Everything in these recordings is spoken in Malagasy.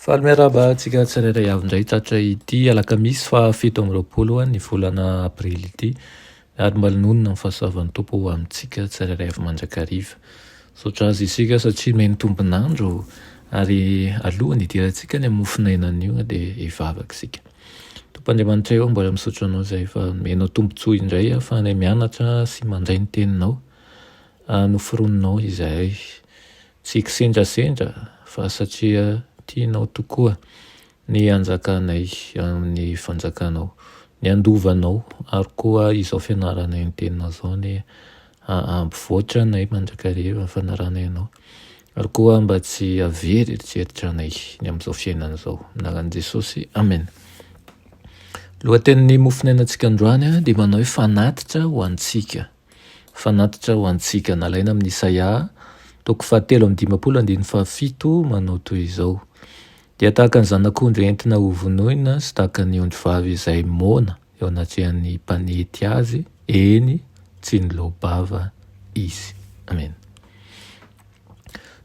Faly miaraba antsika tsirairay avy indray tratra ity alakamisy fa 7 ny volana aprily ity, ary malinonina ny fahasoavan'ny Tompo amintsika tsirairay avy mandrakariva. Sotra azy isika satria meny tombonandro ary alohany idirantsika ny amofinainan'io dia hivavaka isika. Tompoandriamanitra eo mbola misotro anao izay fa menao tombontsoa indray ahafahana mianatra sy mandray ny teninao, noforoninao izay tsy kisendrasendra fa satria tianao tokoa ny anjakanay amin'ny fanjakanao, ny andovanao, ary koa izao fianaranay ny teninao zao ny ampivoatra anay mandrakariva ny fanaranay anao, ary koa mba tsy avery eritreritra anay ny amin'izao fiainana izao. Anaran'i Jesosy, amen. Lohatenin'ny mofinainantsika androany dia manao hoe fanatitra ho antsika. Fanatitra ho antsika, nalaina amin'ny Isaia 7:17 manao toy izao: dia tahaka ny zanak'ondry entina hovonoina sy tahaka ny ondry vavy izay mona eo anatrehan'ny mpanety azy, eny tsy ny loabava izy. Amen.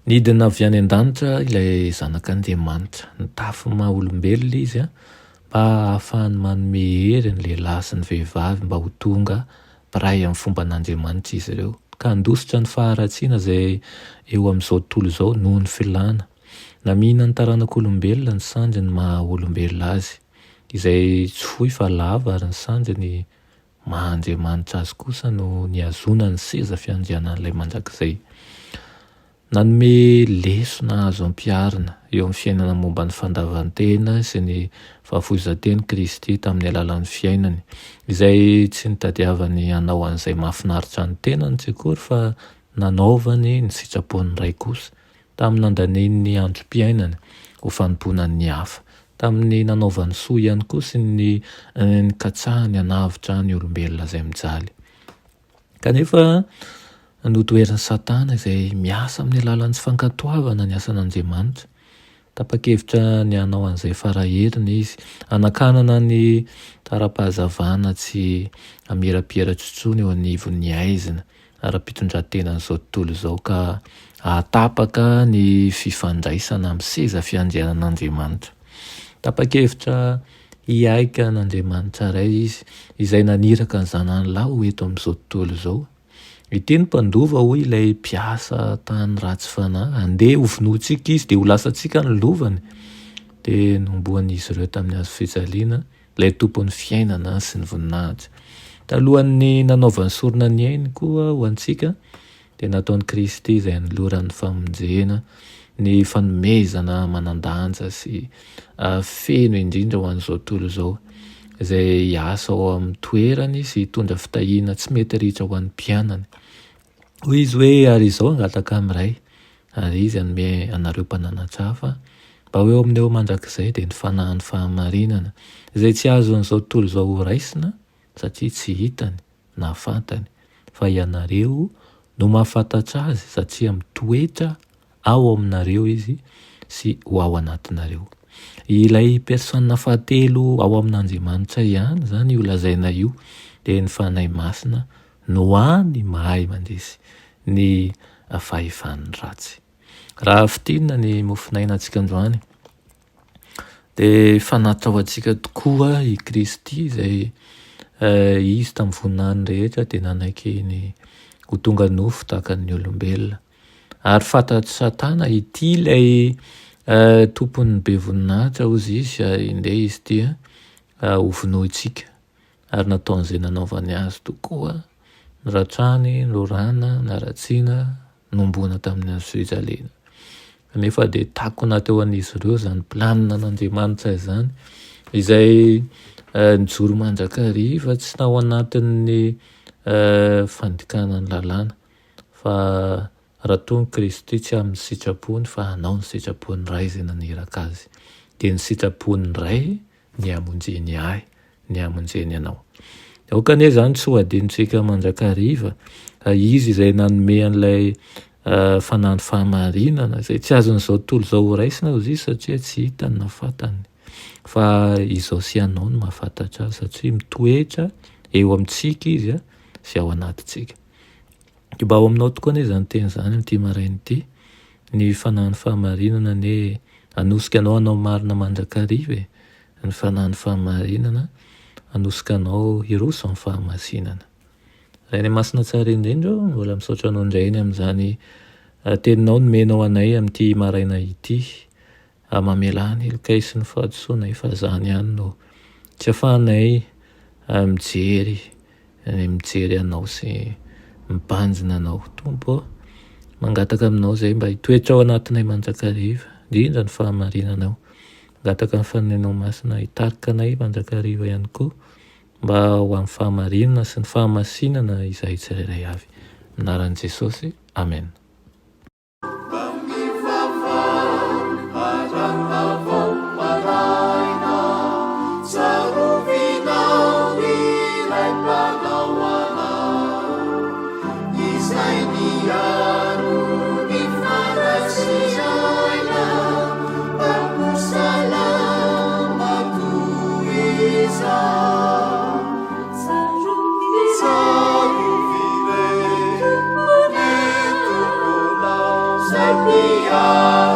Nidina avy any an-danitra ilay zanak'Andriamanitra, nitafy maha olombelona izy mba ahafahany manome hery ny lehilahy sy ny vehivavy mba ho tonga mpiray amin'ny fomba an'Andriamanitra izy ireo, ka handositra ny faharatsiana izay eo amin'izao tontolo izao noho ny filana. Namina ny taranak'olombelona ny sandry ny maha olombelona azy, izay tsy fohy fa lava, ary ny sandry ny maha Andriamanitra azy kosa no niazona ny seza fiandrianan'ilay mandrakizay. Nanome leso nahazo ampiarina eo amin'ny fiainana momba ny fandavantena sy ny fahafoizan-teny Kristy tamin'ny alalan'ny fiainany, izay tsy nitadiavany hanao an'izay mahafinaritra ny tenany tsy akory fa nanaovany ny sitrapon'ny ray kosa tamin'ny nandaneny androm-piainany ho fanompoanan'ny hafa, tamin'ny nanaovany soa ihany koa sy ny katsahany hanavitra ny olombelona izay mijaly. Kanefa notoeran'ny Satana izay miasa amin'ny alalan'ny tsy fankatoavana ny asan'Andriamanitra. Tapa-kevitra ny hanao an'izay farahirina izy, hanakanana ny tara-pahazavana tsy amirapiratra intsony eo anivon'ny aizina ara-pitondran-tenan'izao tontolo izao, ka ahatapaka ny fifandraisana amin'ny seza fiandrianan'Andriamanitra. Tapa-kevitra hiaika n'Andriamanitra iray izy, izay naniraka ny zanany lahy ho eto amin'izao tontolo izao. Ity ny mpandova hoy ilay mpiasa tany ratsy fanahy, andeha ho vonoantsika izy dia ho lasantsika ny lovany. Dia nomboan'izy ireo tamin'ny hazo fijaliana ilay tompon'ny fiainana sy ny voninahitra. Talohan'ny nanaovany sorona ny ainy koa ho antsika, dia nataon'i Kristy izay noloran'ny famonjena, ny fanomezana manan-danja sy feno indrindra ho an'izao tontolo izao, izay hiasa ao amin'ny toerany sy hitondra fitahiana tsy mety ritra ho an'ny mpianany. Hoy izy hoe ary izao angataka amin'iray, ary izy hanome anareo mpananatra hafa mba ho eo amin'eo mandrakizay dia ny fanahin'ny fahamarinana, izay tsy azo an'izao tontolo izao ho raisina satria tsy hitany na fantany, fa ianareo no mahafantatra azy satria mitoetra ao aminareo izy sy ho ao anatinareo. Ilay persona fahatelo ao amin'Andriamanitra ihany zany io lazaina io, dia ny fanahy masina no hany mahay mandresy ny fahefan'ny ratsy. Raha fitinina ny mofinainantsika androany, dia fanatitra ho antsika tokoa i Kristy izay izy tamin'ny voninahiny rehetra dia nanaiky ny ho tonga nofo tahaka ny olombelona. Ary fantatry Satana ity ilay tompon'ny be voninahitra ozy izy, indray izy ity ho vonointsika, ary nataon'izay nanaovany azy tokoa, niratrany, norana, naratsiana, nombona tamin'ny hazo fijaliana. Nefa dia takona teo an'izy ireo zany planina n'Andriamanitra izany, izay nijoro mandrakariva tsy tao anatin'ny fandikana ny lalàna, fa raha tony Kristy tsy amin'ny sitrapony fa hanao ny sitrapon'ny ray izay naniraka azy, dia ny sitrapon'ny ray ny hamonjeny ahy, ny hamonjeny anao. Aokane izany tsy ho adinontsika mandrakariva, izy izay nanome an'ilay fanahin'ny fahamarinana izay tsy azon'izao tontolo izao ho raisina hozy izy satria tsy hitany na fantany. fa izao sy anao no mahafantatra azy satria mitoetra eo amintsika izy a sy ao anatintsika. Mba ao aminao tokoa anie zany teny zany amin'ity maraina ity, ny fanahin'ny fahamarinana ne anosika anao anao marina mandrakariva e, ny fanahin'ny fahamarinana anosika anao hiroso amin'ny fahamasinana. Zay ny masina tsara indrindra, mbola misaotra anao indray eny amin'izany teninao nomenao anay amin'ity maraina ity, mamela ny ilokay sy ny fahadisoana efa zany ihany no tsy afahanay mijery anao sy mibanjina anao. Tompo mangataka aminao zay mba hitoetra ao anatinay mandrakariva, indrindra ny fahamarinanao. Mangataka ny faninanao masina hitarika anay mandrakariva ihany koa mba ho amin'ny fahamarinana sy ny fahamasinana izahay tsirairay avy. Anaran'i Jesosy, amen. Savior.